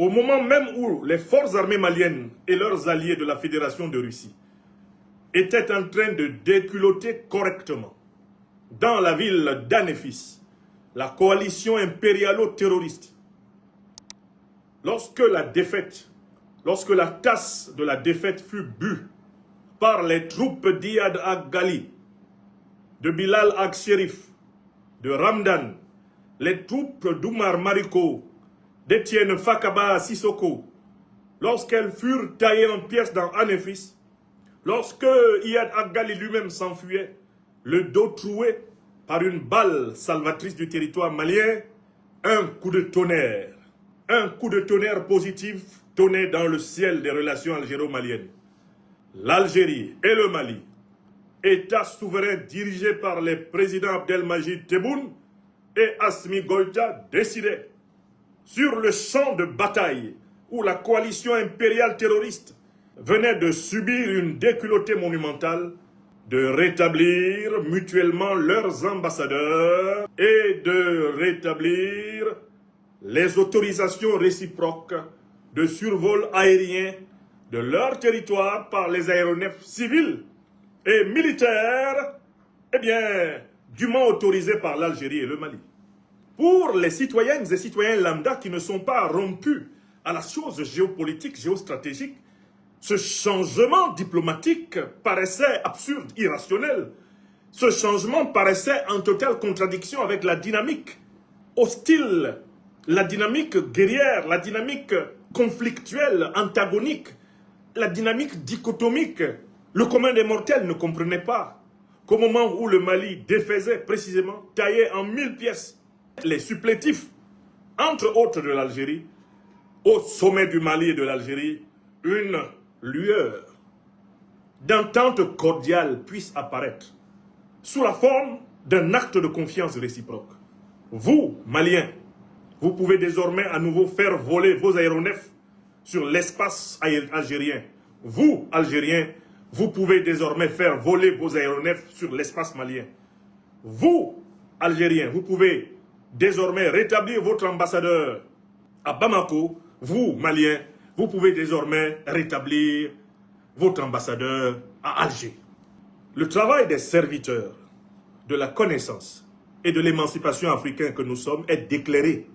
au moment même où les forces armées maliennes et leurs alliés de la Fédération de Russie étaient en train de déculotter correctement dans la ville d'Anéfis la coalition impérialo-terroriste, lorsque la tasse de la défaite fut bue par les troupes d'Iyad Ag-Ghali, de Bilal Ag-Sherif, de Ramdan, les troupes d'Oumar Mariko, d'Étienne Fakaba Sissoko, lorsqu'elles furent taillées en pièces dans Anéfis, lorsque Iyad Ag-Ghali lui-même s'enfuyait, le dos troué par une balle salvatrice du territoire malien, un coup de tonnerre positif tonnait dans le ciel des relations algéro-maliennes. L'Algérie et le Mali, États souverains dirigés par les présidents Abdelmajid Tebboune et Assimi Goïta, décidaient, sur le champ de bataille où la coalition impériale terroriste venait de subir une déculottée monumentale, de rétablir mutuellement leurs ambassadeurs et de rétablir les autorisations réciproques de survol aérien de leur territoire par les aéronefs civils et militaires, dûment autorisés par l'Algérie et le Mali. Pour les citoyennes et citoyens lambda qui ne sont pas rompus à la chose géopolitique, géostratégique, ce changement diplomatique paraissait absurde, irrationnel. Ce changement paraissait en totale contradiction avec la dynamique hostile, la dynamique guerrière, la dynamique conflictuelle, antagonique, la dynamique dichotomique. Le commun des mortels ne comprenait pas qu'au moment où le Mali défaisait précisément, taillait en 1000 pièces les supplétifs, entre autres de l'Algérie, au sommet du Mali et de l'Algérie, une lueur d'entente cordiale puisse apparaître sous la forme d'un acte de confiance réciproque. Vous, Maliens, vous pouvez désormais à nouveau faire voler vos aéronefs sur l'espace algérien. Vous, Algériens, vous pouvez désormais faire voler vos aéronefs sur l'espace malien. Vous, Algériens, vous pouvez désormais rétablir votre ambassadeur à Bamako. Vous, Maliens, vous pouvez désormais rétablir votre ambassadeur à Alger. Le travail des serviteurs de la connaissance et de l'émancipation africaine que nous sommes est d'éclairer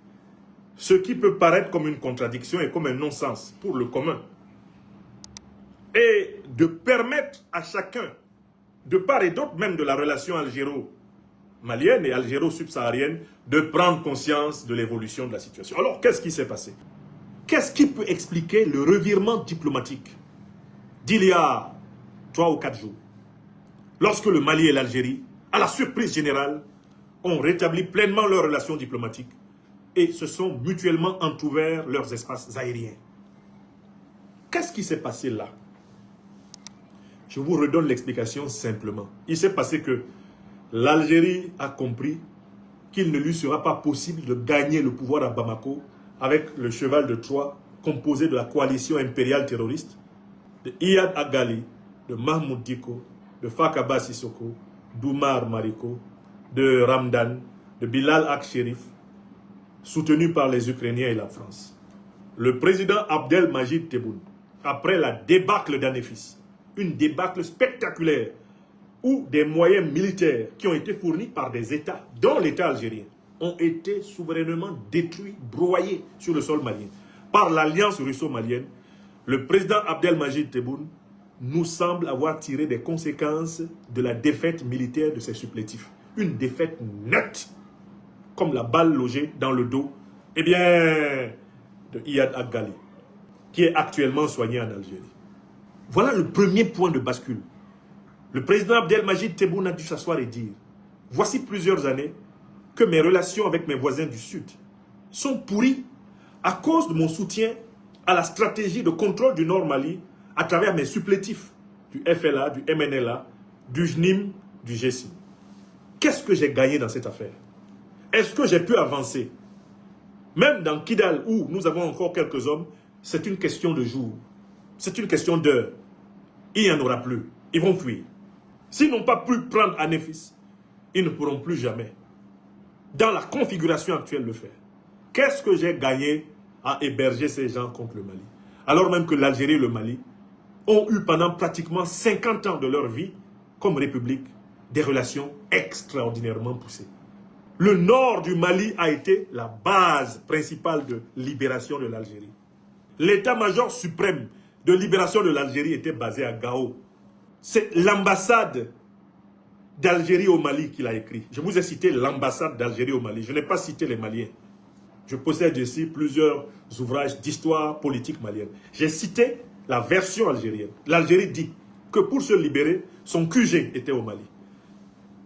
ce qui peut paraître comme une contradiction et comme un non-sens pour le commun. Et de permettre à chacun, de part et d'autre même de la relation algéro-malienne et algéro-subsaharienne, de prendre conscience de l'évolution de la situation. Alors, qu'est-ce qui s'est passé? Qu'est-ce qui peut expliquer le revirement diplomatique d'il y a 3 ou 4 jours, lorsque le Mali et l'Algérie, à la surprise générale, ont rétabli pleinement leurs relations diplomatiques et se sont mutuellement entrouverts leurs espaces aériens? Qu'est-ce qui s'est passé là? Je vous redonne l'explication simplement. Il s'est passé que l'Algérie a compris qu'il ne lui sera pas possible de gagner le pouvoir à Bamako avec le cheval de Troie composé de la coalition impériale terroriste, de Iyad Ag-Ghali, de Mahmoud Dicko, de Fakaba Sissoko, d'Oumar Mariko, de Ramdan, de Bilal Ag-Sherif, soutenu par les Ukrainiens et la France. Le président Abdelmajid Tebboune, après la débâcle d'Anéfis, une débâcle spectaculaire, où des moyens militaires qui ont été fournis par des États, dont l'État algérien, ont été souverainement détruits, broyés sur le sol malien. Par l'alliance russo-malienne, le président Abdelmajid Tebboune nous semble avoir tiré des conséquences de la défaite militaire de ses supplétifs. Une défaite nette, comme la balle logée dans le dos, de Iyad Ag-Ghali, qui est actuellement soigné en Algérie. Voilà le premier point de bascule. Le président Abdelmajid Tebboune a dû s'asseoir et dire, voici plusieurs années que mes relations avec mes voisins du Sud sont pourries à cause de mon soutien à la stratégie de contrôle du Nord Mali à travers mes supplétifs du FLA, du MNLA, du JNIM, du GSIM. Qu'est-ce que j'ai gagné dans cette affaire? Est-ce que j'ai pu avancer? Même dans Kidal, où nous avons encore quelques hommes, c'est une question de jours. C'est une question d'heures. Il n'y en aura plus. Ils vont fuir. S'ils n'ont pas pu prendre Anéfis, ils ne pourront plus jamais, dans la configuration actuelle, le faire. Qu'est-ce que j'ai gagné à héberger ces gens contre le Mali. Alors même que l'Algérie et le Mali ont eu pendant pratiquement 50 ans de leur vie, comme république, des relations extraordinairement poussées. Le nord du Mali a été la base principale de libération de l'Algérie. L'état-major suprême de libération de l'Algérie était basé à Gao. C'est l'ambassade d'Algérie au Mali qu'il a écrit. Je vous ai cité l'ambassade d'Algérie au Mali. Je n'ai pas cité les Maliens. Je possède ici plusieurs ouvrages d'histoire politique malienne. J'ai cité la version algérienne. L'Algérie dit que pour se libérer, son QG était au Mali.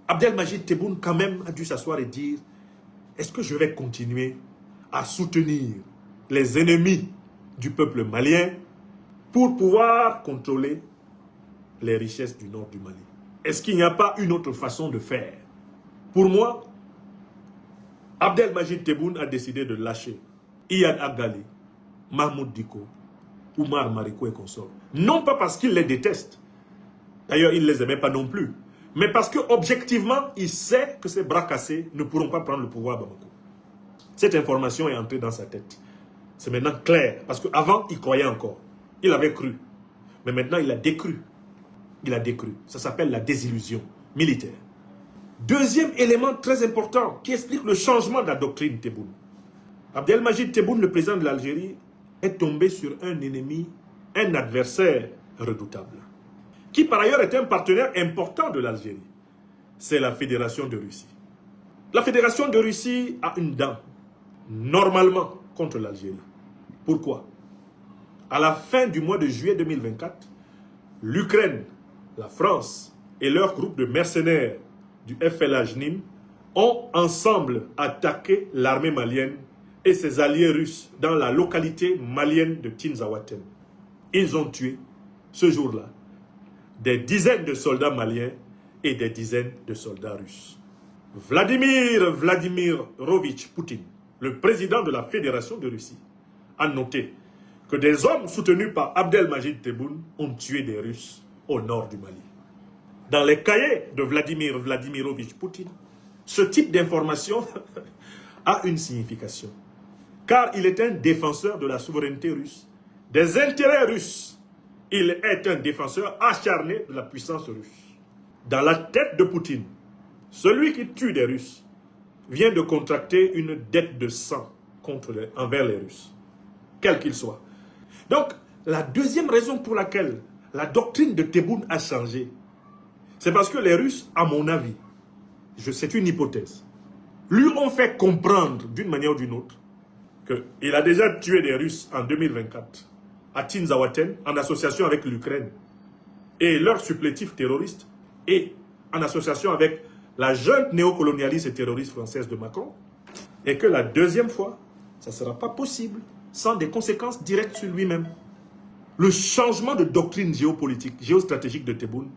Abdelmajid Tebboune quand même a dû s'asseoir et dire « Est-ce que je vais continuer à soutenir les ennemis du peuple malien pour pouvoir contrôler les richesses du nord du Mali? Est-ce qu'il n'y a pas une autre façon de faire ?» Pour moi, Abdelmajid Tebboune a décidé de lâcher Iyad Agali, Mahmoud Dicko, Oumar Mariko et consorts. Non pas parce qu'il les déteste, d'ailleurs il ne les aimait pas non plus, mais parce qu'objectivement, il sait que ces bras cassés ne pourront pas prendre le pouvoir à Bamako. Cette information est entrée dans sa tête. C'est maintenant clair, parce qu'avant, il croyait encore. Il avait cru. Mais maintenant, il a décru. Il a décru. Ça s'appelle la désillusion militaire. Deuxième élément très important qui explique le changement de la doctrine Tebboune. Abdelmajid Tebboune, le président de l'Algérie, est tombé sur un ennemi, un adversaire redoutable, qui par ailleurs est un partenaire important de l'Algérie. C'est la Fédération de Russie. La Fédération de Russie a une dent, normalement, contre l'Algérie. Pourquoi? À la fin du mois de juillet 2024, l'Ukraine, la France et leur groupe de mercenaires du FLA Nîmes ont ensemble attaqué l'armée malienne et ses alliés russes dans la localité malienne de Tinzaouaten. Ils ont tué, ce jour-là, des dizaines de soldats maliens et des dizaines de soldats russes. Vladimir Vladimirovitch Poutine, le président de la Fédération de Russie, a noté que des hommes soutenus par Abdelmajid Tebboune ont tué des Russes au nord du Mali. Dans les cahiers de Vladimir Vladimirovitch Poutine, ce type d'information a une signification. Car il est un défenseur de la souveraineté russe, des intérêts russes. Il est un défenseur acharné de la puissance russe. Dans la tête de Poutine, celui qui tue des Russes vient de contracter une dette de sang envers les Russes, quels qu'ils soient. Donc, la deuxième raison pour laquelle la doctrine de Tebboune a changé, c'est parce que les Russes, à mon avis, c'est une hypothèse, lui ont fait comprendre d'une manière ou d'une autre qu'il a déjà tué des Russes en 2024 à Tinzaouaten en association avec l'Ukraine et leurs supplétifs terroristes et en association avec la junte néocolonialiste et terroriste française de Macron, et que la deuxième fois, ça ne sera pas possible sans des conséquences directes sur lui-même. Le changement de doctrine géopolitique, géostratégique de Tebboune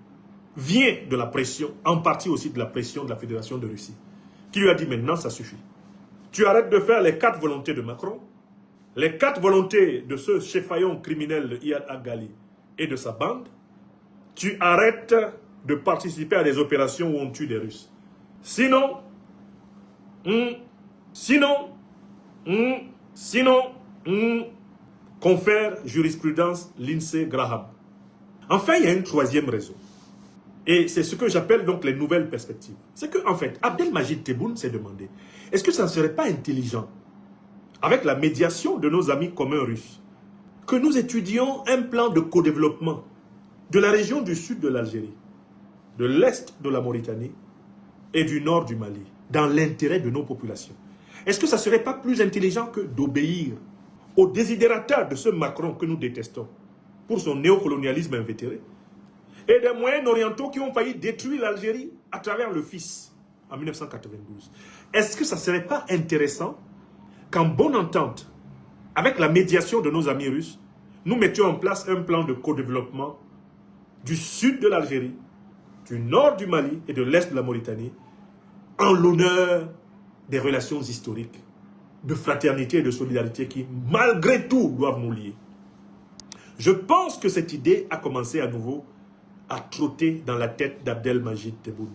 vient de la pression, en partie aussi de la pression de la Fédération de Russie, qui lui a dit maintenant ça suffit. Tu arrêtes de faire les 4 volontés de Macron, les 4 volontés de ce chef-faillon criminel de Iyad Agali et de sa bande. Tu arrêtes de participer à des opérations où on tue des Russes. Sinon, confère jurisprudence Lindsey Graham. Enfin, il y a une troisième raison. Et c'est ce que j'appelle donc les nouvelles perspectives. C'est qu'en fait, Abdelmajid Tebboune s'est demandé, est-ce que ça ne serait pas intelligent, avec la médiation de nos amis communs russes, que nous étudions un plan de co-développement de la région du sud de l'Algérie, de l'est de la Mauritanie et du nord du Mali, dans l'intérêt de nos populations? Est-ce que ça ne serait pas plus intelligent que d'obéir au désidérateur de ce Macron que nous détestons pour son néocolonialisme invétéré et des moyens orientaux qui ont failli détruire l'Algérie à travers le fils en 1992? Est-ce que ça ne serait pas intéressant qu'en bonne entente avec la médiation de nos amis russes, nous mettions en place un plan de co-développement du sud de l'Algérie, du nord du Mali et de l'est de la Mauritanie, en l'honneur des relations historiques, de fraternité et de solidarité qui, malgré tout, doivent nous lier. Je pense que cette idée a commencé à nouveau à trotter dans la tête d'Abdelmajid Tebboune.